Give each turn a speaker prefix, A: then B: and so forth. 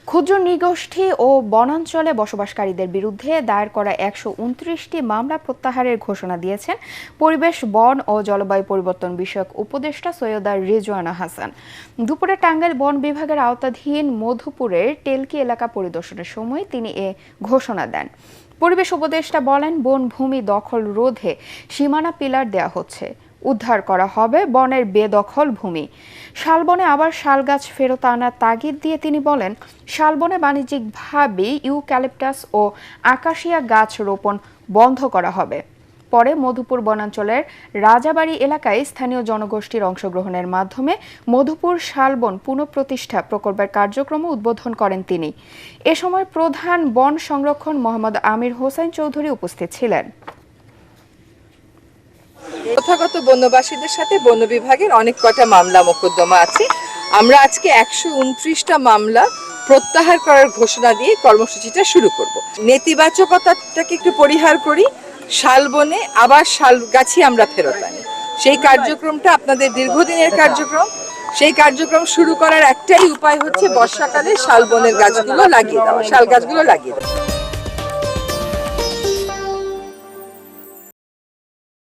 A: ক্ষুদ্র নৃগোষ্ঠী ও বনাঞ্চলে বসবাসকারীদের বিরুদ্ধে দায়ের করা ১২৯টি মামলা প্রত্যাহারের ঘোষণা দিয়েছেন পরিবেশ, বন ও জলবায়ু পরিবর্তন বিষয়ক উপদেষ্টা সৈয়দা রিজওয়ানা হাসান। দুপুরে টাঙ্গাইল বন বিভাগের আওতাধীন মধুপুরের টেলকি এলাকা পরিদর্শনের সময় তিনি এ ঘোষণা দেন। পরিবেশ উপদেষ্টা বলেন, বনভূমি দখল রোধে সীমানা পিলার দেওয়া হচ্ছে, উদ্ধার করা হবে বনের বেদখল ভূমি। শালবনে আবার শালগাছ ফেরত আনার তাগিদ দিয়ে তিনি বলেন, শালবনে বাণিজ্যিকভাবে ইউক্যালিপটাস ও আকাশিয়া গাছ রোপণ বন্ধ করা হবে। পরে মধুপুর বনাঞ্চলের রাজাবাড়ি এলাকায় স্থানীয় জনগোষ্ঠীর অংশগ্রহণের মাধ্যমে মধুপুর শালবন পুনঃপ্রতিষ্ঠা প্রকল্পের কার্যক্রম উদ্বোধন করেন তিনি। এ সময় প্রধান বন সংরক্ষণ মোহাম্মদ আমির হোসেন চৌধুরী উপস্থিত ছিলেন।
B: প্রথাগত বন্যবাসীদের সাথে বন বিভাগের অনেক কটা মামলা মোকদ্দমা আছে। আমরা আজকে ১২৯টা মামলা প্রত্যাহার করার ঘোষণা দিয়ে কর্মসূচিটা শুরু করব। নেতিবাচকতাটাকে একটু পরিহার করি, শালবনে আবার শাল গাছি আমরা ফেরত আনি। সেই কার্যক্রমটা আপনাদের দীর্ঘদিনের কার্যক্রম। সেই কার্যক্রম শুরু করার একটাই উপায় হচ্ছে বর্ষাকালে শালবনের গাছগুলো লাগিয়ে দেওয়া, শাল গাছগুলো লাগিয়ে দেওয়া।